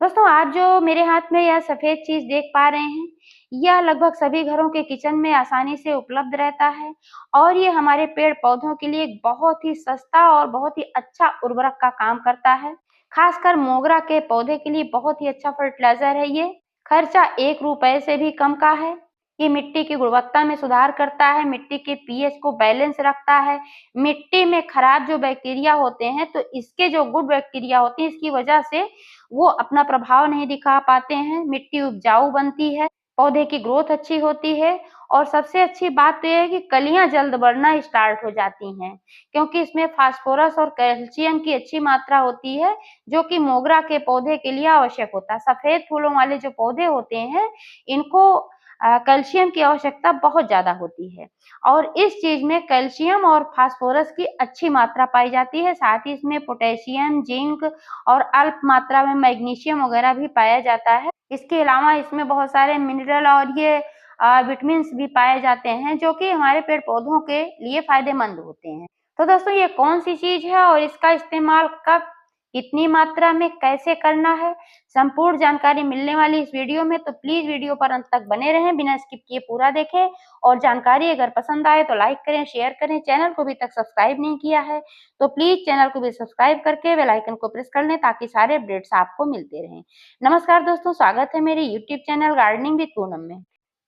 दोस्तों, आप जो मेरे हाथ में यह सफ़ेद चीज़ देख पा रहे हैं, यह लगभग सभी घरों के किचन में आसानी से उपलब्ध रहता है और ये हमारे पेड़-पौधों के लिए एक बहुत ही सस्ता और बहुत ही अच्छा उर्वरक का काम करता है। खासकर मोगरा के पौधे के लिए बहुत ही अच्छा फर्टिलाइज़र है ये। खर्चा ₹1 से भी कम का है। ये मिट्टी की गुणवत्ता में सुधार करता है, मिट्टी के पीएच को बैलेंस रखता है। मिट्टी में खराब जो बैक्टीरिया होते हैं, तो इसके जो गुड बैक्टीरिया होते हैं, इसकी वजह से वो अपना प्रभाव नहीं दिखा पाते हैं, मिट्टी उपजाऊ बनती है, पौधे की ग्रोथ अच्छी होती है और सबसे अच्छी बात तो ये है कि कलियाँ जल्द बढ़ना स्टार्ट हो जाती हैं, क्योंकि इसमें फास्फोरस और कैल्शियम की अच्छी मात्रा होती है, जो कि मोगरा के पौधे के लिए आवश्यक होता है। सफ़ेद फूलों वाले जो पौधे होते हैं, इनको कैल्शियम की आवश्यकता बहुत ज़्यादा होती है और इस चीज़ में कैल्शियम और फास्फोरस की अच्छी मात्रा पाई जाती है, साथ ही इसमें पोटेशियम, जिंक और अल्प मात्रा में मैग्नीशियम वगैरह भी पाया जाता है। इसके अलावा इसमें बहुत सारे मिनरल और ये विटामिन्स भी पाए जाते हैं, जो कि हमारे पेड़-पौधों के लिए फ़ायदेमंद होते हैं। तो दोस्तों, ये कौन-सी चीज़ है और इसका इस्तेमाल कब, कितनी मात्रा में, कैसे करना है, संपूर्ण जानकारी मिलने वाली इस वीडियो में, तो प्लीज़ वीडियो पर अंत तक बने रहें, बिना स्किप किए पूरा देखें और जानकारी अगर पसंद आए तो लाइक करें, शेयर करें। चैनल को अभी तक सब्सक्राइब नहीं किया है, तो प्लीज़ चैनल को भी सब्सक्राइब करके बेल आइकन को प्रेस कर लें ताकि सारे अपडेट्स आपको मिलते रहें। नमस्कार दोस्तों, स्वागत है मेरे YouTube channel gardening with Poonam में।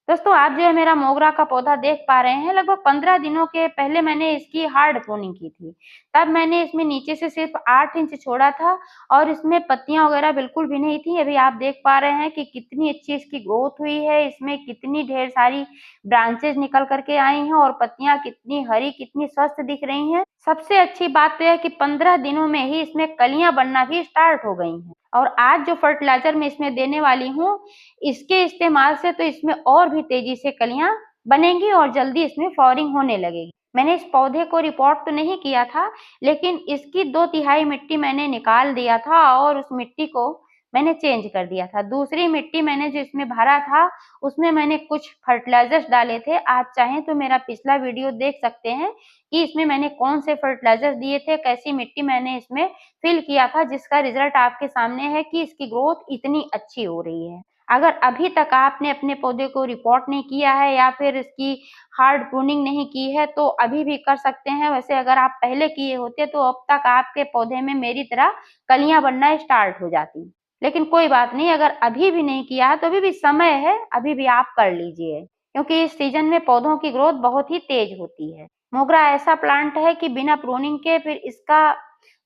दोस्तों, आप जो है मेरा मोगरा का पौधा देख पा रहे हैं, लगभग 15 दिनों के पहले मैंने इसकी हार्ड प्रूनिंग की थी। तब मैंने इसमें नीचे से सिर्फ 8 इंच छोड़ा था और इसमें पत्तियाँ वगैरह बिल्कुल भी नहीं थी। अभी आप देख पा रहे हैं कि कितनी अच्छी इसकी ग्रोथ हुई है, इसमें कितनी ढेर सारी ब्रांचेज़ निकल कर के आई हैं और पत्तियाँ कितनी हरी, कितनी स्वस्थ दिख रही हैं। सबसे अच्छी बात तो यह है कि 15 दिनों में ही इसमें कलियाँ बनना भी स्टार्ट हो गई हैं और आज जो फर्टिलाइज़र मैं इसमें देने वाली हूँ, इसके इस्तेमाल से तो इसमें और भी तेज़ी से कलियाँ बनेंगी और जल्दी इसमें फ्लावरिंग होने लगेगी। मैंने इस पौधे को रिपोर्ट तो नहीं किया था, लेकिन इसकी 2/3 मिट्टी मैंने निकाल दिया था और उस मिट्टी को मैंने चेंज कर दिया था। दूसरी मिट्टी मैंने जो इसमें भरा था, उसमें मैंने कुछ फर्टिलाइज़र्स डाले थे। आप चाहें तो मेरा पिछला वीडियो देख सकते हैं कि इसमें मैंने कौन से फर्टिलाइज़र्स दिए थे, कैसी मिट्टी मैंने इसमें फिल किया था, जिसका रिज़ल्ट आपके सामने है कि इसकी ग्रोथ इतनी अच्छी हो रही है। अगर अभी तक आपने अपने पौधे को रिपोर्ट नहीं किया है या फिर इसकी हार्ड प्रूनिंग नहीं की है, तो अभी भी कर सकते हैं। वैसे अगर आप पहले किए होते तो अब तक आपके पौधे में मेरी तरह कलियाँ बनना स्टार्ट हो जाती। लेकिन कोई बात नहीं, अगर अभी भी नहीं किया है तो अभी भी समय है, अभी भी आप कर लीजिए, क्योंकि इस सीज़न में पौधों की ग्रोथ बहुत ही तेज़ होती है। मोगरा ऐसा प्लांट है कि बिना प्रूनिंग के फिर इसका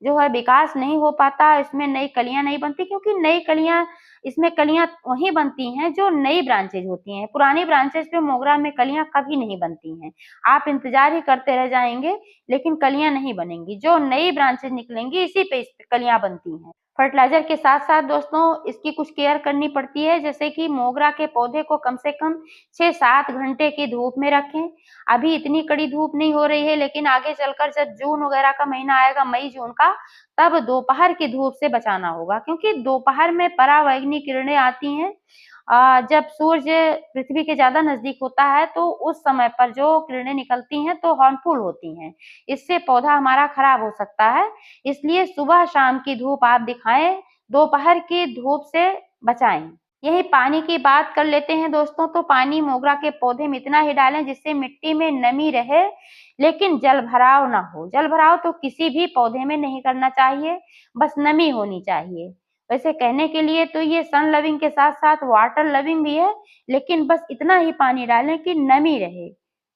जो है विकास नहीं हो पाता, इसमें नई कलियाँ नहीं बनती, क्योंकि नई कलियाँ इसमें कलियाँ वहीं बनती हैं जो नई ब्रांचेज़ होती हैं। पुरानी ब्रांचेज़ पे मोगरा में कलियाँ कभी नहीं बनती हैं। आप इंतज़ार ही करते रह जाएँगे, लेकिन कलियाँ नहीं बनेंगी। जो नई ब्रांचेज़ निकलेंगी, इसी पे इस पे कलियाँ बनती हैं। फर्टिलाइज़र के साथ-साथ दोस्तों इसकी कुछ केयर करनी पड़ती है, जैसे कि मोगरा के पौधे को कम से कम 6-7 घंटे की धूप में रखें। अभी इतनी कड़ी धूप नहीं हो रही है, लेकिन आगे चलकर जब जून वगैरह का महीना आएगा, मई-जून का, तब दोपहर की धूप से बचाना होगा, क्योंकि दोपहर में परावैंगनी किरणें आती हैं। जब सूर्य पृथ्वी के ज़्यादा नज़दीक होता है, तो उस समय पर जो किरणें निकलती हैं, तो हार्मफुल होती हैं। इससे पौधा हमारा खराब हो सकता है, इसलिए सुबह-शाम की धूप आप दिखाएँ, दोपहर की धूप से बचाएँ। यही पानी की बात कर लेते हैं दोस्तों, तो पानी मोगरा के पौधे में इतना ही डालें जिससे मिट्टी में नमी रहे, लेकिन जलभराव ना हो। जलभराव तो किसी भी पौधे में नहीं करना चाहिए, बस नमी होनी चाहिए। वैसे कहने के लिए तो ये सन लविंग के साथ-साथ वाटर लविंग भी है, लेकिन बस इतना ही पानी डालें कि नमी रहे,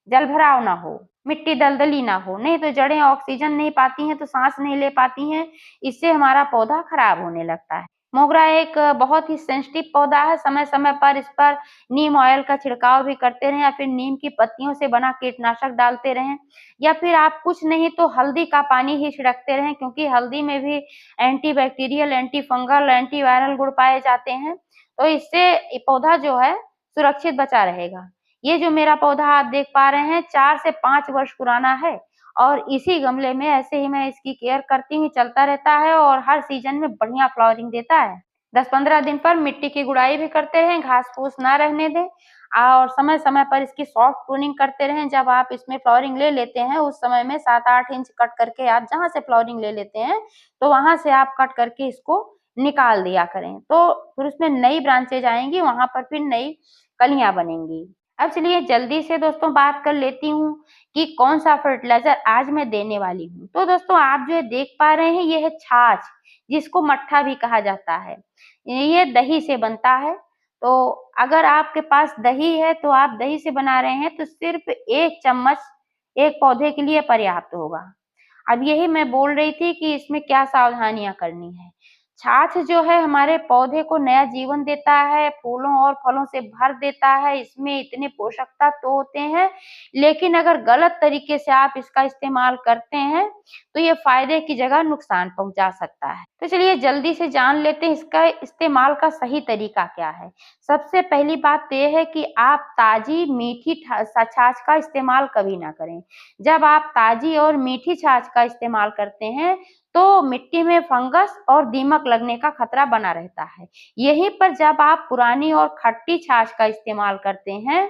जलभराव ना हो, मिट्टी दलदली ना हो, नहीं तो जड़ें ऑक्सीजन नहीं पाती हैं, तो साँस नहीं ले पाती हैं, इससे हमारा पौधा खराब होने लगता है। मोगरा एक बहुत ही सेंसिटिव पौधा है, समय-समय पर इस पर नीम ऑयल का छिड़काव भी करते रहें या फिर नीम की पत्तियों से बना कीटनाशक डालते रहें या फिर आप कुछ नहीं तो हल्दी का पानी ही छिड़कते रहें, क्योंकि हल्दी में भी antibacterial, anti fungal, anti viral गुण पाए जाते हैं, तो इससे ये पौधा जो है सुरक्षित बचा रहेगा। ये जो मेरा पौधा आप देख पा रहे हैं 4 से 5 वर्ष पुराना है और इसी गमले में ऐसे ही मैं इसकी केयर करती हूँ, चलता रहता है और हर सीज़न में बढ़िया फ्लावरिंग देता है। 10-15 दिन पर मिट्टी की गुड़ाई भी करते रहें, घास-फूस ना रहने दें और समय-समय पर इसकी सॉफ्ट प्रूनिंग करते रहें। जब आप इसमें फ्लावरिंग ले लेते हैं, उस समय में 7-8 इंच कट करके आप जहाँ से फ्लावरिंग ले लेते हैं, तो वहाँ से आप कट करके इसको निकाल दिया करें। तो फिर उसमें नई ब्रांचेज आएंगी, वहां पर फिर नई कलियां बनेंगी। अब चलिए जल्दी से दोस्तों बात कर लेती हूँ कि कौन सा फर्टिलाइजर आज मैं देने वाली हूँ। तो दोस्तों आप जो देख पा रहे हैं ये है छाछ, जिसको मट्ठा भी कहा जाता है। ये दही से बनता है। तो अगर आपके पास दही है तो आप दही से बना रहे हैं तो सिर्फ 1 चम्मच एक पौधे के लिए पर्याप्त होगा। अब यही मैं बोल रही थी कि इसमें क्या सावधानियां करनी है। छाछ जो है हमारे पौधे को नया जीवन देता है, फूलों और फलों से भर देता है, इसमें इतने पोषक तत्व तो होते हैं, लेकिन अगर गलत तरीके से आप इसका इस्तेमाल करते हैं तो ये फायदे की जगह नुकसान पहुंचा सकता है। तो चलिए जल्दी से जान लेते हैं इसका इस्तेमाल का सही तरीका क्या है। सबसे पहली बात तो ये है कि आप ताजी मीठी छाछ का इस्तेमाल कभी ना करें। जब आप ताजी और मीठी छाछ का इस्तेमाल करते हैं तो मिट्टी में फंगस और दीमक लगने का खतरा बना रहता है। यहीं पर जब आप पुरानी और खट्टी छाछ का इस्तेमाल करते हैं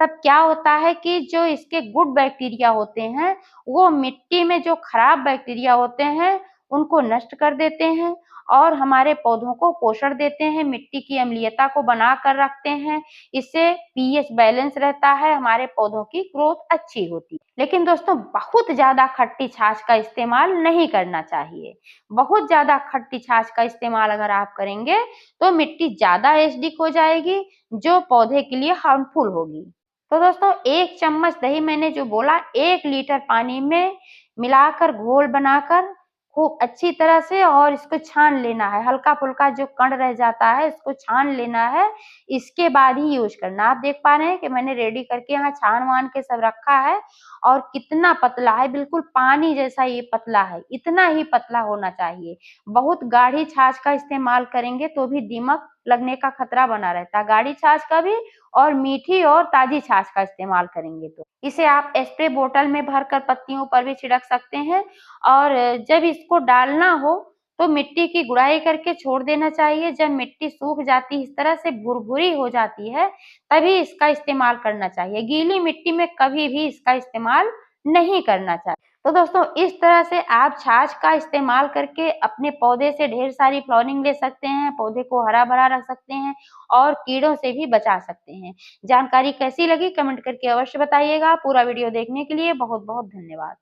तब क्या होता है कि जो इसके गुड बैक्टीरिया होते हैं वो मिट्टी में जो खराब बैक्टीरिया होते हैं उनको नष्ट कर देते हैं और हमारे पौधों को पोषण देते हैं, मिट्टी की अम्लीयता को बना कर रखते हैं। इससे पीएच बैलेंस रहता है, हमारे पौधों की ग्रोथ अच्छी होती है। लेकिन दोस्तों बहुत ज्यादा खट्टी छाछ का इस्तेमाल नहीं करना चाहिए। बहुत ज्यादा खट्टी छाछ का इस्तेमाल अगर आप करेंगे तो मिट्टी ज्यादा एसिडिक हो जाएगी, जो पौधे के लिए हार्मफुल होगी। तो दोस्तों 1 चम्मच दही मैंने जो बोला 1 लीटर पानी में मिलाकर घोल बनाकर खूब अच्छी तरह से और इसको छान लेना है। हल्का-फुल्का जो कण रह जाता है इसको छान लेना है, इसके बाद ही यूज़ करना। आप देख पा रहे हैं कि मैंने रेडी करके यहाँ छान-वान के सब रखा है और कितना पतला है, बिल्कुल पानी जैसा ये पतला है, इतना ही पतला होना चाहिए। बहुत गाढ़ी छाछ का इस्तेमाल करेंगे तो भी दीमक लगने का खतरा बना रहता है। गाढ़ी छाछ का भी और मीठी और ताजी छाछ का इस्तेमाल करेंगे तो। इसे आप स्प्रे बोतल में भरकर पत्तियों पर भी छिड़क सकते हैं और जब इसको डालना हो तो मिट्टी की गुड़ाई करके छोड़ देना चाहिए। जब मिट्टी सूख जाती है, इस तरह से भुरभुरी हो जाती है, तभी इसका इस्तेमाल करना चाहिए। गीली मिट्टी में कभी भी इसका इस्तेमाल नहीं करना चाहिए। तो दोस्तों इस तरह से आप छाछ का इस्तेमाल करके अपने पौधे से ढेर सारी फ्लावरिंग ले सकते हैं, पौधे को हरा-भरा रख सकते हैं और कीड़ों से भी बचा सकते हैं। जानकारी कैसी लगी कमेंट करके अवश्य बताइएगा। पूरा वीडियो देखने के लिए बहुत-बहुत धन्यवाद।